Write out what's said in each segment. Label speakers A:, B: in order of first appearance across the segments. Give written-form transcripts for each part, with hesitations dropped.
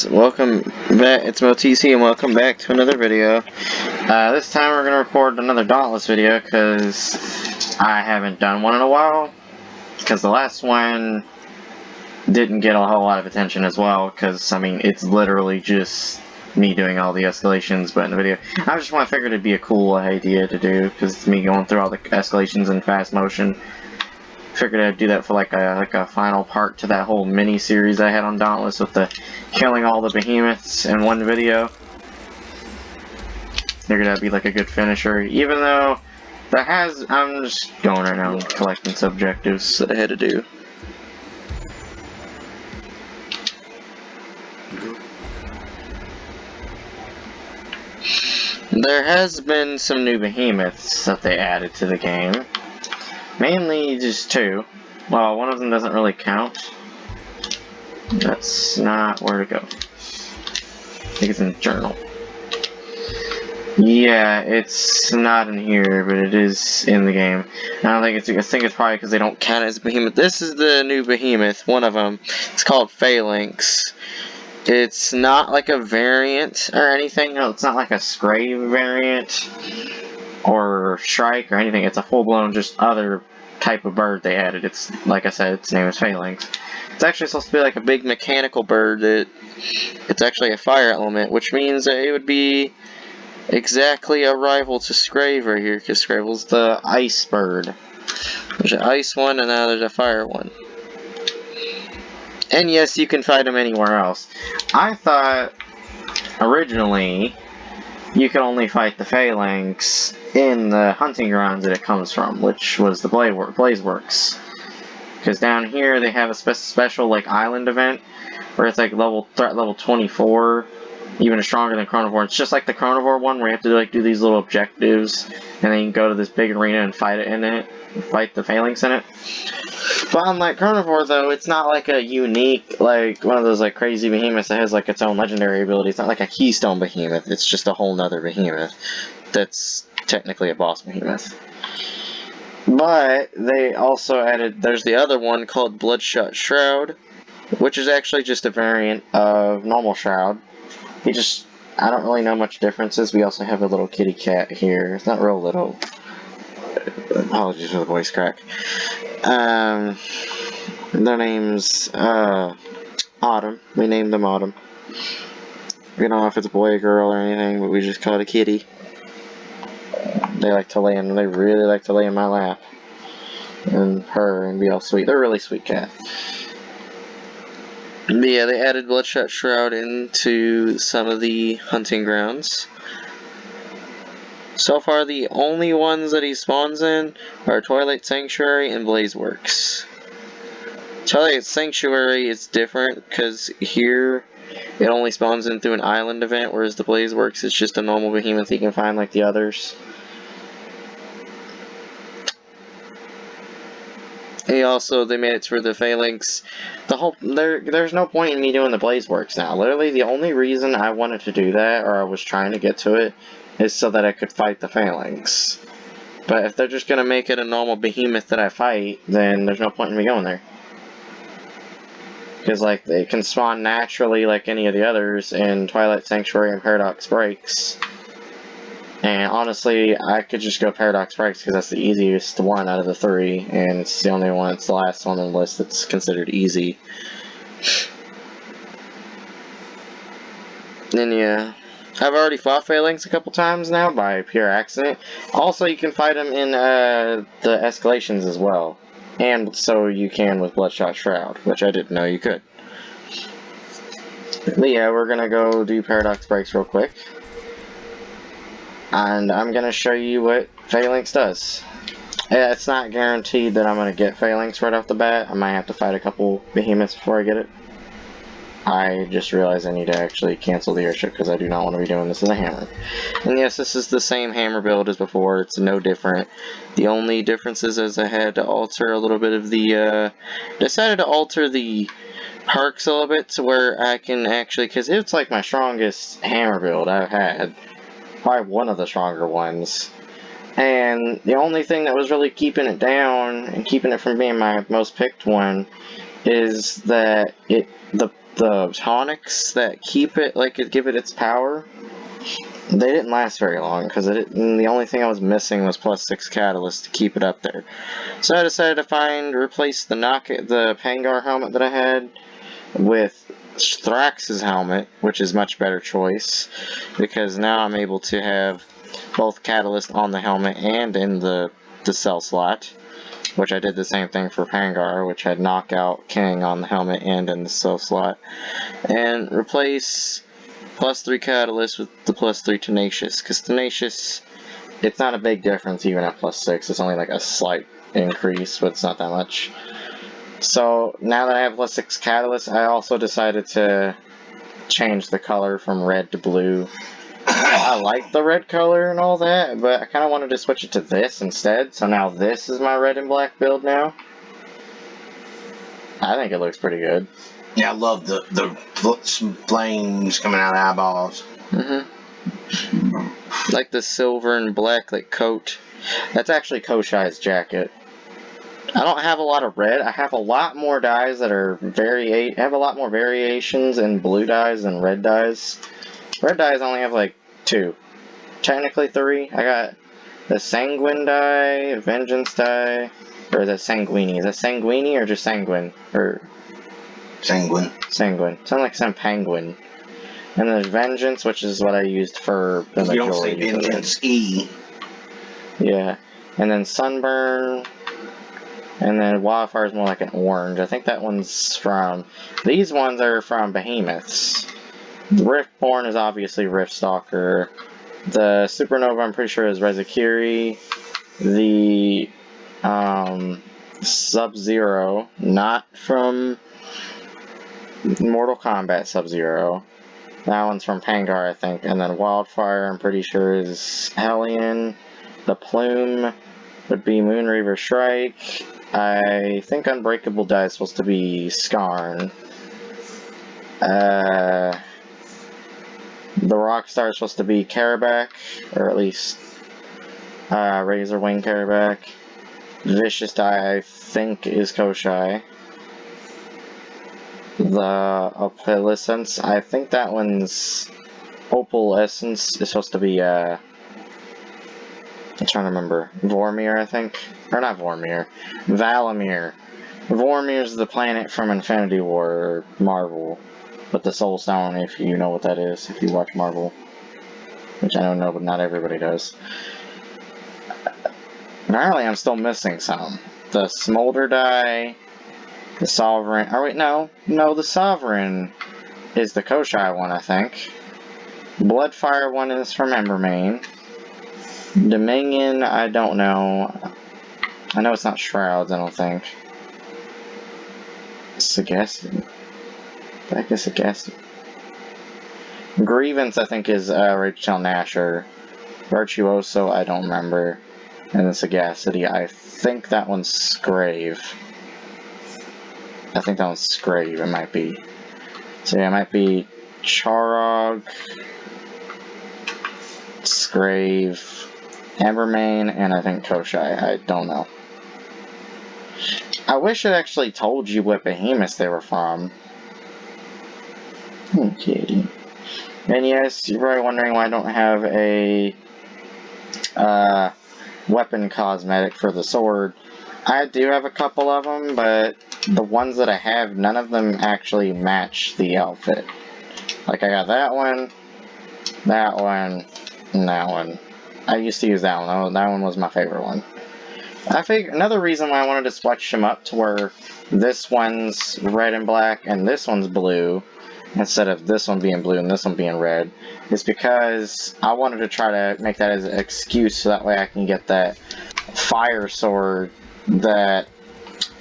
A: welcome back. It's MoTC and welcome back to another video. This time we're going to record another Dauntless video because I haven't done one in a while. Because the last one didn't get a whole lot of attention as well. Because, I mean, it's literally just me doing all the escalations but in the video. I just figured it'd be a cool idea to do because it's me going through all the escalations in fast motion. Figured I'd do that for like a final part to that whole mini series I had on Dauntless with the killing all the behemoths in one video. Figured that'd be like a good finisher, even though I'm just going right now and collecting subjectives that I had to do. There has been some new behemoths that they added to the game. Mainly just two. Well, one of them doesn't really count. That's not where to go. I think it's in the journal. Yeah, it's not in here, but it is in the game. I think it's probably because they don't count it as a behemoth. This is the new behemoth, one of them. It's called PHAELANX. It's not like a variant or anything. No, it's not like a Scrave variant or Strike or anything. It's a full-blown just other type of bird they added. It's, like I said, its name is PHAELANX. It's actually supposed to be like a big mechanical bird that it's actually a fire element, which means that it would be exactly a rival to Scrave right here, because Scrave's the ice bird. There's an ice one and now there's a fire one. And yes, you can fight them anywhere else. I thought originally you could only fight the PHAELANX in the hunting grounds that it comes from, which was the Blazeworks. Because down here they have a special like island event where it's like threat level 24, even stronger than Chronivore. It's just like the Chronivore one where you have to do these little objectives, and then you can go to this big arena and fight fight the PHAELANX in it. But unlike Chronivore though, it's not like a unique, like one of those like crazy behemoths that has like its own legendary ability. It's not like a keystone behemoth, it's just a whole nother behemoth that's technically a boss behemoth. But they also added, there's the other one called Bloodshot Shrowd, which is actually just a variant of normal Shrowd. I don't really know much differences. We also have a little kitty cat here. It's not real little. Apologies for the voice crack. Their name's Autumn. We named them Autumn. We don't know if it's a boy or girl or anything, but we just call it a kitty. They really like to lay in my lap. And be all sweet. They're a really sweet cat. But yeah, they added Bloodshot Shrowd into some of the hunting grounds. So far, the only ones that he spawns in are Twilight Sanctuary and Blazeworks. Twilight Sanctuary is different because here it only spawns in through an island event, whereas the Blazeworks is just a normal behemoth you can find like the others. They made it for the PHAELANX. There's no point in me doing the Blazeworks now. Literally, the only reason I wanted to do that, or I was trying to get to it, is so that I could fight the PHAELANX. But if they're just gonna make it a normal behemoth that I fight, then there's no point in me going there. Because, like, they can spawn naturally like any of the others in Twilight Sanctuary and Paradox Breaks. And honestly, I could just go Paradox Breaks because that's the easiest one out of the three, and it's the only one, it's the last one on the list that's considered easy. And yeah, I've already fought PHAELANX a couple times now by pure accident. Also, you can fight them in the escalations as well. And so you can with Bloodshot Shrowd, which I didn't know you could. But yeah, we're gonna go do Paradox Breaks real quick. And I'm gonna show you what PHAELANX does. It's not guaranteed that I'm gonna get PHAELANX right off the bat. I might have to fight a couple behemoths before I get it. I just realized I need to actually cancel the airship because I do not want to be doing this as a hammer. And yes, this is the same hammer build as before. It's no different. The only difference is I had to alter a little bit of the, decided to alter the perks a little bit to where I can actually, because it's like my strongest hammer build I've had. Probably one of the stronger ones. And the only thing that was really keeping it down and keeping it from being my most picked one is that the the tonics that keep it, like, give it its power, they didn't last very long, because the only thing I was missing was +6 catalyst to keep it up there. So I decided to replace the Pangar helmet that I had with Thrax's helmet, which is much better choice, because now I'm able to have both catalyst on the helmet and in the cell slot, which I did the same thing for Pangar, which had Knockout King on the helmet and in the cell slot, and replace +3 catalyst with the +3 tenacious, because tenacious, it's not a big difference even at +6, it's only like a slight increase, but it's not that much. So now that I have +6 catalyst, I also decided to change the color from red to blue. I like the red color and all that, but I kind of wanted to switch it to this instead, so now this is my red and black build now. I think it looks pretty good.
B: Yeah, I love the flames coming out of the eyeballs.
A: Like the silver and black like coat. That's actually Koshai's jacket. I don't have a lot of red. I have a lot more dyes that are I have a lot more variations in blue dyes than red dyes. Red dyes only have like 2. Technically 3. I got the Sanguine dye, Vengeance dye, or is that Sanguini? Is that Sanguini or just Sanguine? Or
B: Sanguine.
A: Sanguine. Sounds like some penguin. And there's Vengeance, which is what I used for the majority.
B: You don't say Vengeance E.
A: Yeah. And then Sunburn. And then Wildfire is more like an orange. I think that one's from... These ones are from Behemoths. Riftborn is obviously Riftstalker. The Supernova, I'm pretty sure, is Rezakiri. The Sub-Zero, not from Mortal Kombat Sub-Zero. That one's from Pangar, I think. And then Wildfire, I'm pretty sure, is Hellion. The Plume would be Moonreaver Shrike. I think Unbreakable Die is supposed to be Skarn. The Rockstar is supposed to be Karabak, or at least Razorwing Karabak. Vicious Die, I think, is Koshai. The Opalescence, I think that one's Opalescence is supposed to be, I'm trying to remember, Vormir, I think? Or not Vormir, Valamir. Vormir is the planet from Infinity War, or Marvel. But the Soul Stone, if you know what that is, if you watch Marvel. Which I don't know, but not everybody does. Apparently I'm still missing some. The Smolder Die, the Sovereign, oh wait, no, the Sovereign is the Koshai one, I think. Bloodfire one is from Embermane. Dominion, I don't know. I know it's not Shrouds, I don't think. Sagacity. I guess Sagacity. Grievance, I think, is Rachel Nasher. Virtuoso, I don't remember. And then Sagacity, I think that one's Scrave. I think that one's Scrave, it might be. So yeah, it might be Charog, Scrave, Embermane, and I think Koshai. I don't know. I wish it actually told you what behemoths they were from. Okay. And yes, you're probably wondering why I don't have a weapon cosmetic for the sword. I do have a couple of them, but the ones that I have, none of them actually match the outfit. Like, I got that one, and that one. I used to use that one. That one was my favorite one. I figured another reason why I wanted to switch them up to where this one's red and black and this one's blue, instead of this one being blue and this one being red, is because I wanted to try to make that as an excuse so that way I can get that fire sword that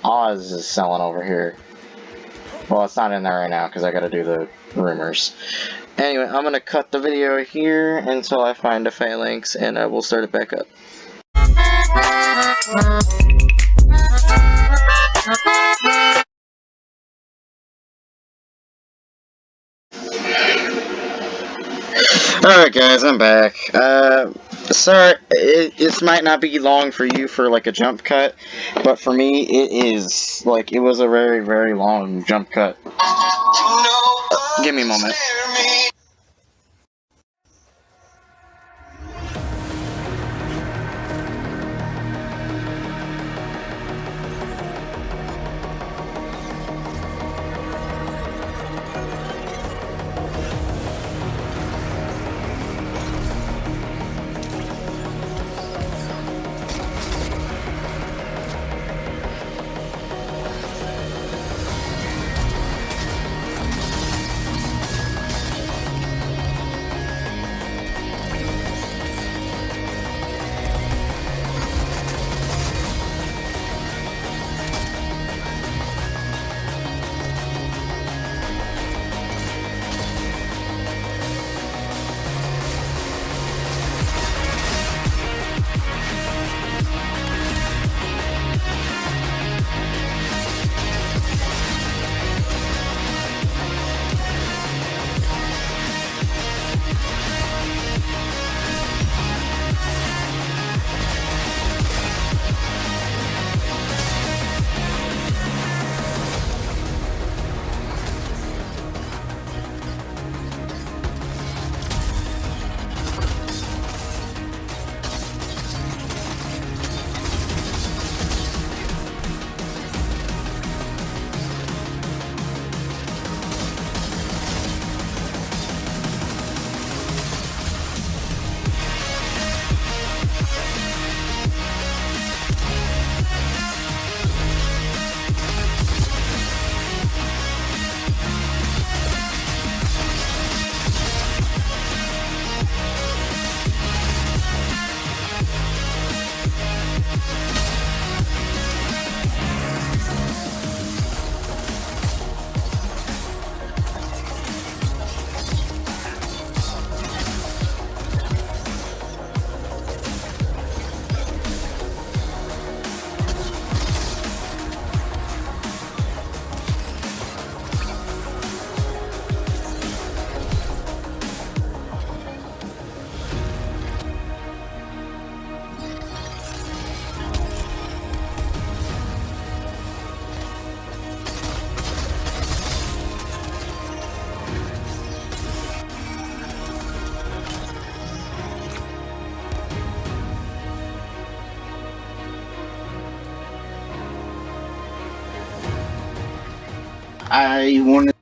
A: Oz is selling over here. Well, it's not in there right now because I gotta do the rumors. Anyway, I'm gonna cut the video here until I find a phalanx and we'll start it back up. Alright guys, I'm back. Sorry, this might not be long for you for like a jump cut, but for me it is. Like, it was a very, very long jump cut.
B: No.
A: Give me a moment.
B: I wanted